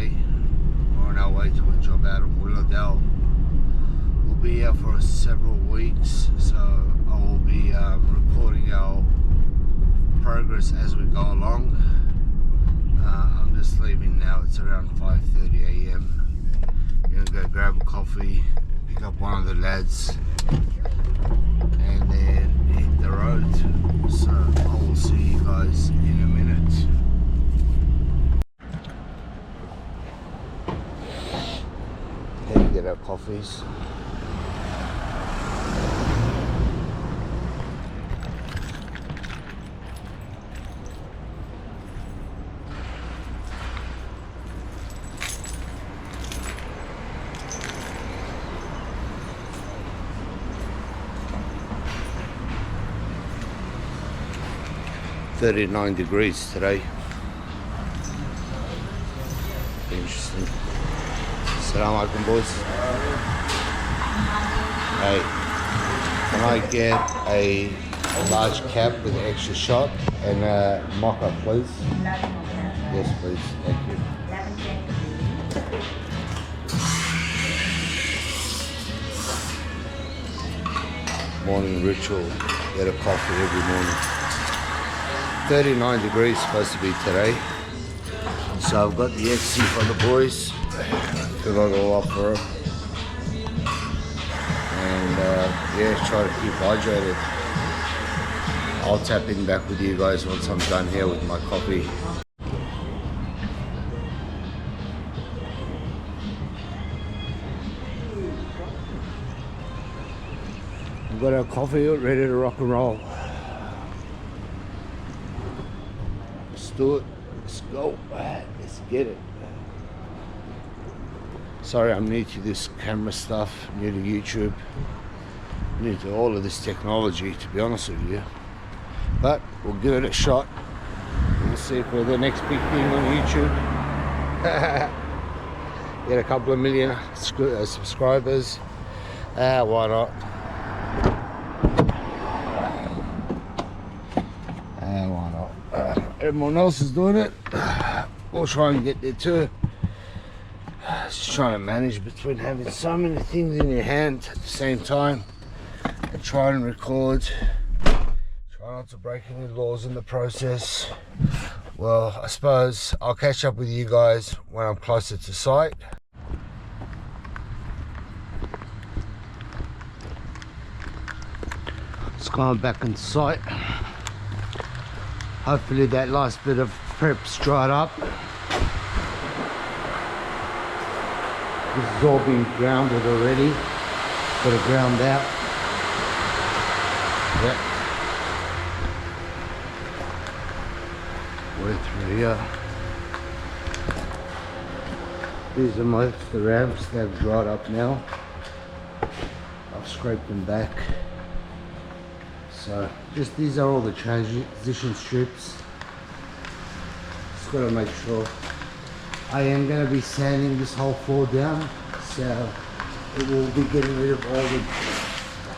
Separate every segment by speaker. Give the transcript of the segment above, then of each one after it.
Speaker 1: today. We're on our way to a job out of Willowdale. We'll be here for several weeks, so I will be recording our progress as we go along. I'm just leaving now. It's around 5:30 a.m. Gonna go grab a coffee, pick up one of the lads, and then hit the road. So I will see you guys in a minute. Here to get our coffees. .39 degrees today. Interesting. Assalamu alaikum, boys. Hey, can I get a large cap with an extra shot and a mocha, please? Yes, please. Thank you. Morning ritual. Get a coffee every morning. 39 degrees supposed to be today. So I've got the XC for the boys. Fill it all up for them. And yeah, try to keep hydrated. I'll tap in back with you guys once I'm done here with my coffee. We've got our coffee ready to rock and roll. Do it. Let's go. Let's get it. Sorry, I'm new to this camera stuff, new to YouTube, new to all of this technology, to be honest with you. But we'll give it a shot. We'll see if we're the next big thing on YouTube. Get a couple of million subscribers. Why not? Why not? Everyone else is doing it. We'll try and get there too. Just trying to manage between having so many things in your hand at the same time and try and record. Try not to break any laws in the process. Well, I suppose I'll catch up with you guys when I'm closer to site. It's going back in sight. Hopefully that last bit of prep's dried up. This is all been grounded already. Got it ground out. Yep. We're through here. These are most of the ramps. They've dried up now. I've scraped them back. So just these are all the transition strips. Just got to make sure. I am going to be sanding this whole floor down, so it will be getting rid of all the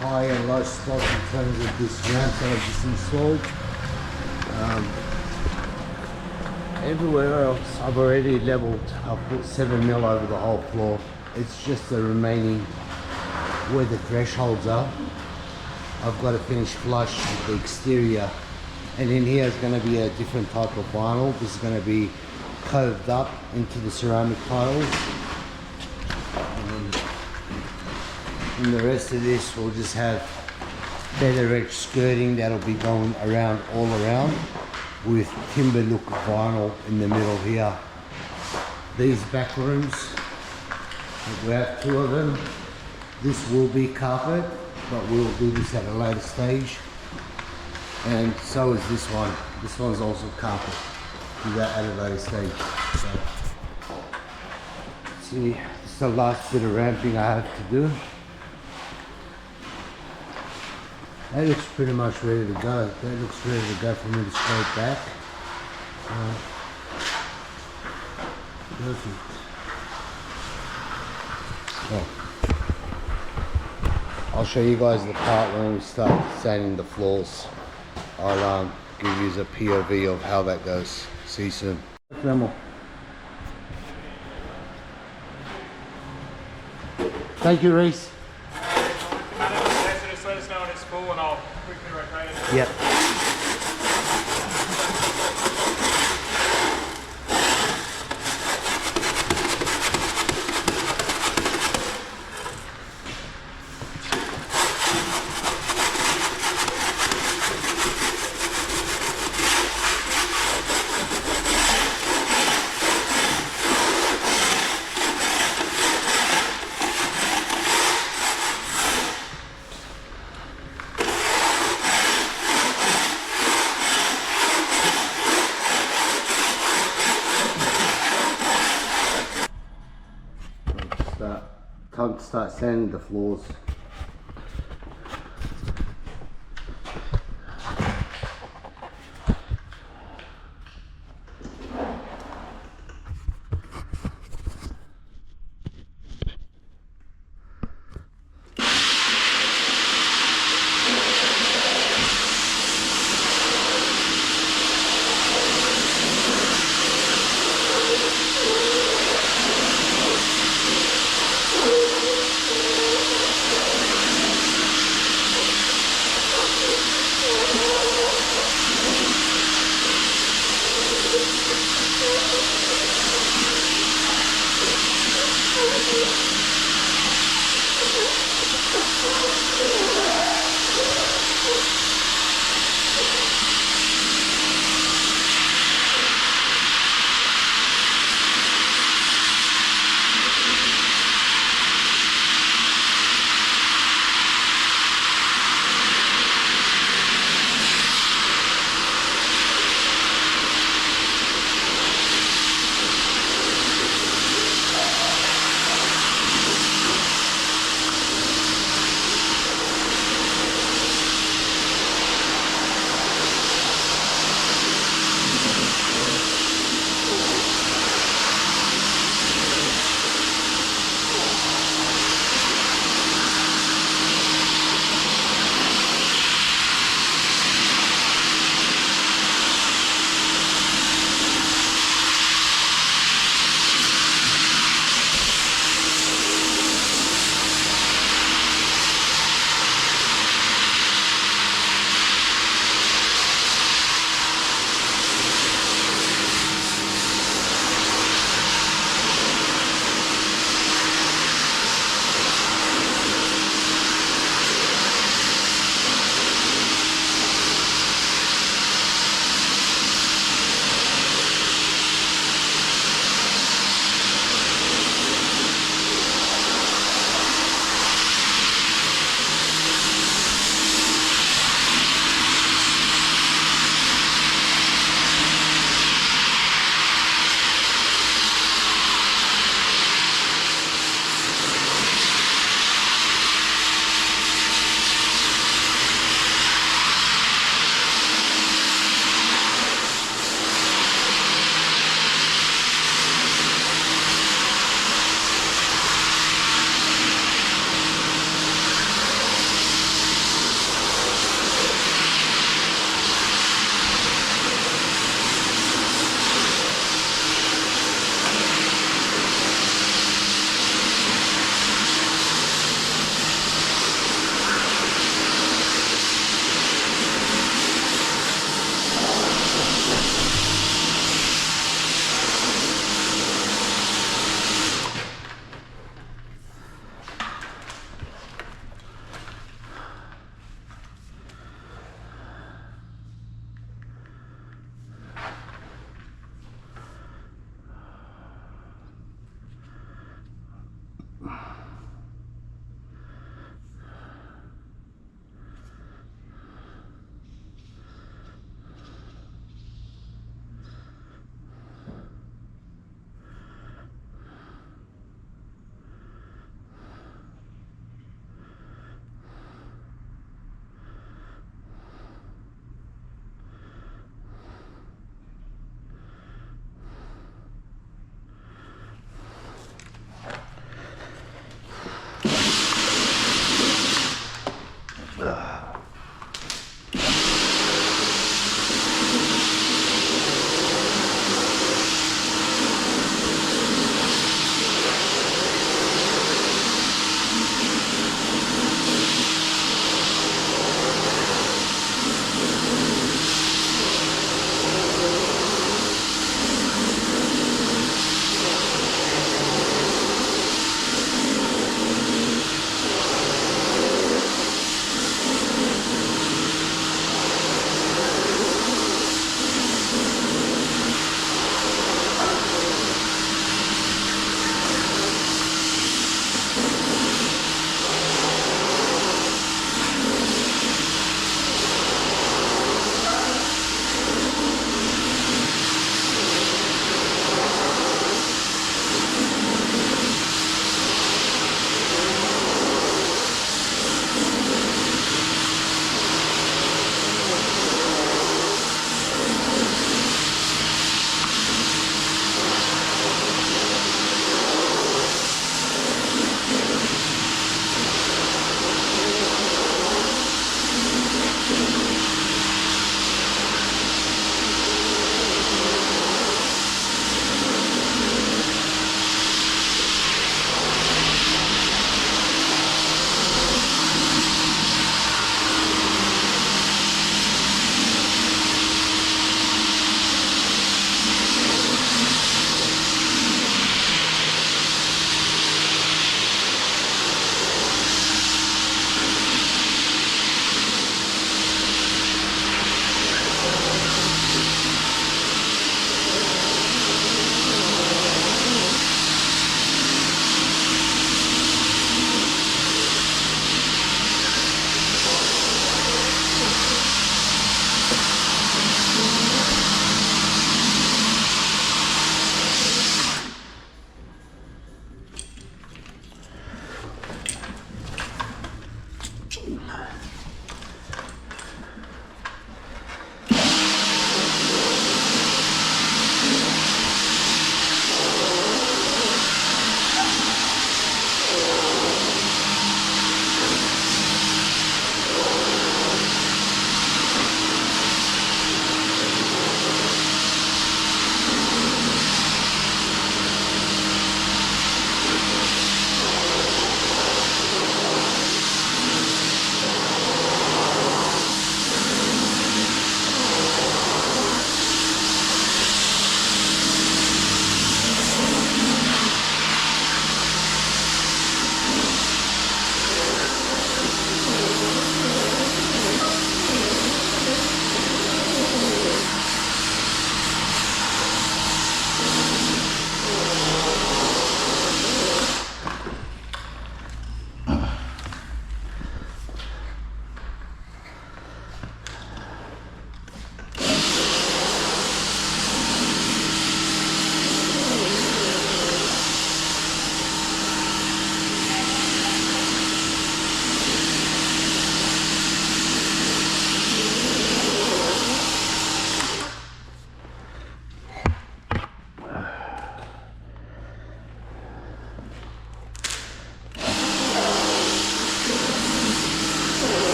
Speaker 1: high and low spots in terms of this ramp that I've just installed. Everywhere else I've already leveled. I've put 7mm over the whole floor. It's just the remaining where the thresholds are. I've got to finish flush with the exterior, and in here is going to be a different type of vinyl. This is going to be coved up into the ceramic tiles, and the rest of this will just have feather edge skirting that'll be going around all around with timber look vinyl in the middle here. These back rooms, we have two of them. This will be carpet, but we'll do this at a later stage, and so is this one. This one's also carpet. Do that at a later stage. So, see, this is the last bit of ramping I have to do. That looks pretty much ready to go. That looks ready to go for me to scrape back. Perfect. Oh. I'll show you guys the part when we start sanding the floors. I'll give you a POV of how that goes. See you soon. Thank you, Reese.
Speaker 2: Just let us know when it's full and I'll quickly rotate it.
Speaker 1: Yep. Time to start sanding the floors.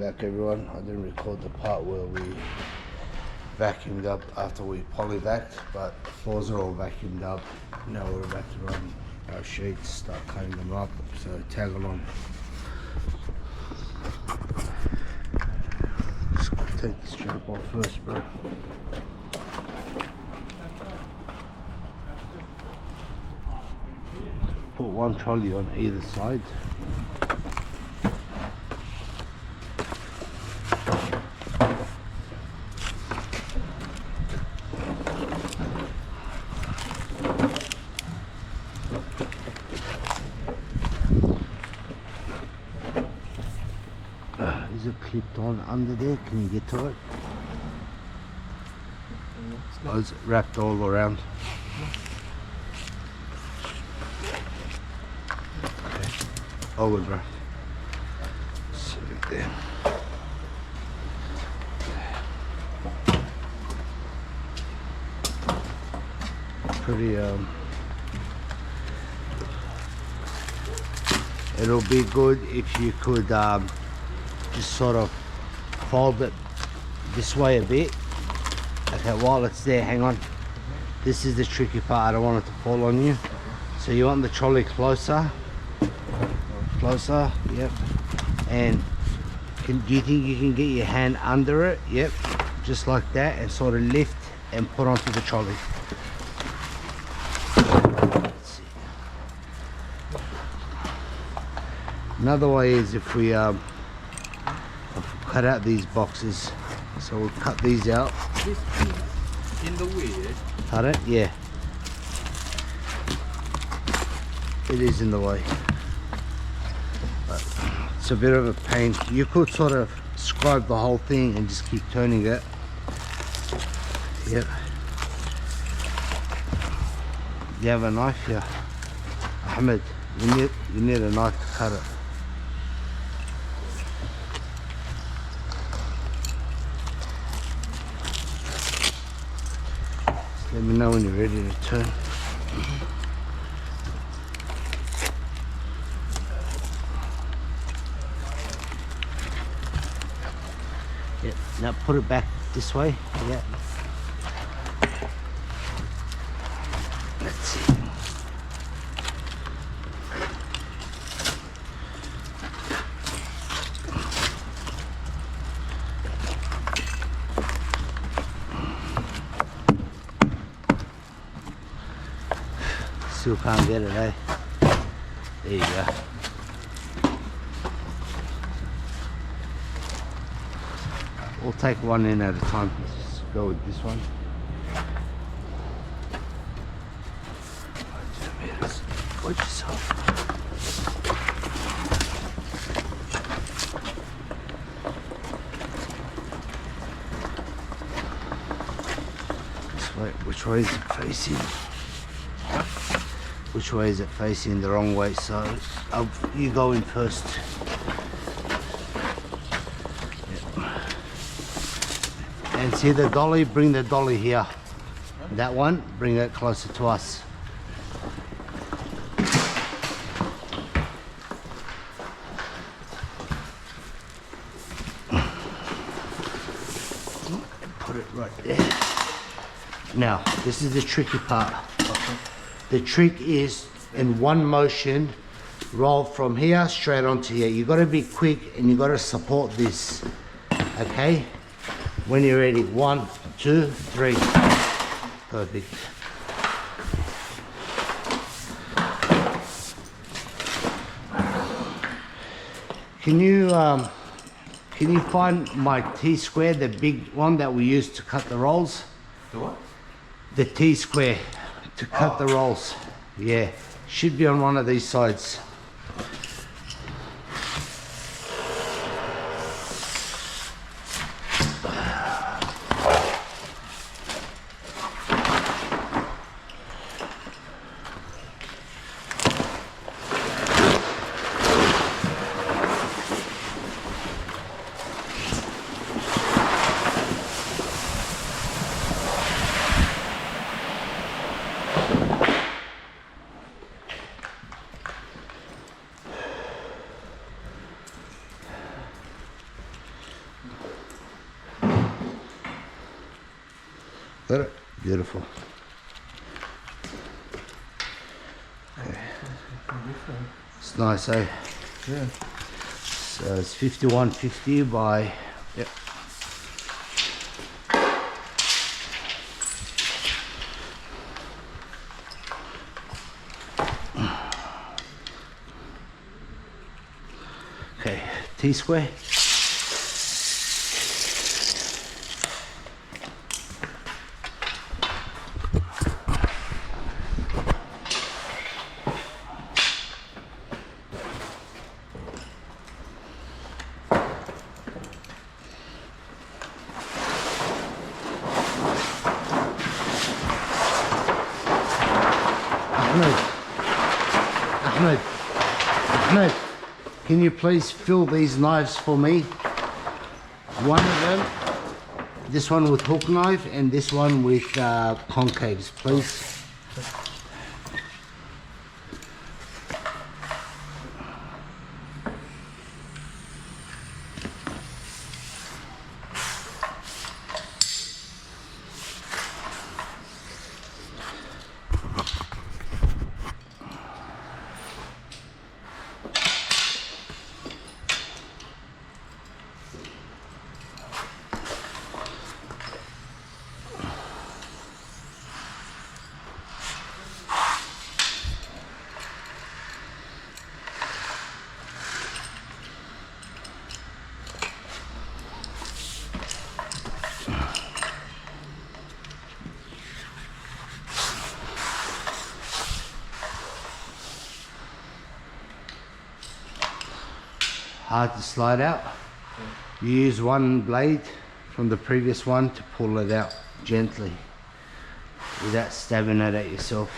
Speaker 1: back, everyone. I didn't record the part where we vacuumed up after we polyvac, but floors are all vacuumed up. Now we're about to run our sheets, start cutting them up, so tag along. Just take the strap off first, bro. Put one trolley on either side. Is it clipped on under there? Can you get to it? Oh, it's wrapped all around. Okay. All good, bro. Sit it there. Pretty it'll be good if you could just sort of fold it this way a bit. Okay, while it's there, hang on. This is the tricky part. I don't want it to fall on you. So you want the trolley closer. Closer, yep. And do you think you can get your hand under it? Yep, just like that, and sort of lift and put onto the trolley. Let's see. Another way is if we cut out these boxes. So we'll cut these out.
Speaker 3: This is in the way.
Speaker 1: Cut it? Yeah. It is in the way. But it's a bit of a pain. You could sort of scribe the whole thing and just keep turning it. Yep. You have a knife here? Ahmed, you need a knife to cut it. Let me know when you're ready to turn. Yeah, now put it back this way. Yeah. Let's see. Still can't get it, eh? There you go. We'll take one in at a time. Let's just go with this one. Watch yourself. This way. Which way is it facing? Which way is it facing? The wrong way, so you go in first. Yep. And see the dolly, bring the dolly here. That one, bring it closer to us. Put it right there. Now, this is the tricky part. The trick is in one motion, roll from here straight onto here. You got to be quick and you got to support this. Okay? When you're ready, 1, 2, 3. Perfect. Can you find my T-square, the big one that we used to cut the rolls?
Speaker 3: The what?
Speaker 1: The T-square to cut the rolls. Yeah, should be on one of these sides. Beautiful. It's nice, eh?
Speaker 3: Yeah.
Speaker 1: So it's 5150 by. Yep. Okay, T-square. Ahmed, can you please fill these knives for me? One of them, this one with hook knife and this one with concaves, please. Hard to slide out. You use one blade from the previous one to pull it out gently without stabbing it at yourself.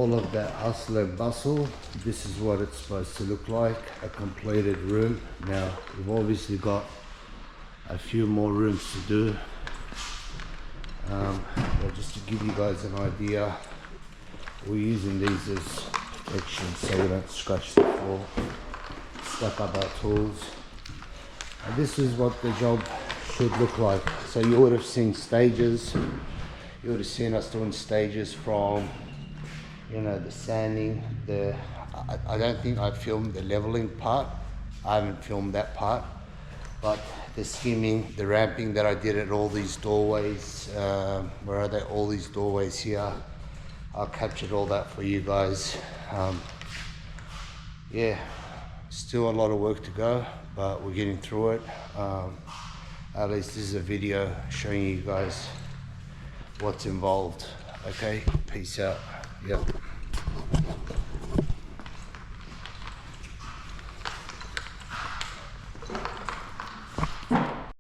Speaker 1: all of that hustle and bustle, this is what it's supposed to look like, a completed room. Now we've obviously got a few more rooms to do. Well, just to give you guys an idea, we're using these as protection so we don't scratch the floor, stack up our tools. And this is what the job should look like. So you would have seen stages, you would have seen us doing stages from, you know, the sanding, I don't think I filmed the leveling part, I haven't filmed that part, but the skimming, the ramping that I did at all these doorways, where are they, all these doorways here, I captured all that for you guys. Yeah, still a lot of work to go, but we're getting through it. At least this is a video showing you guys what's involved. Okay, peace out. Yep.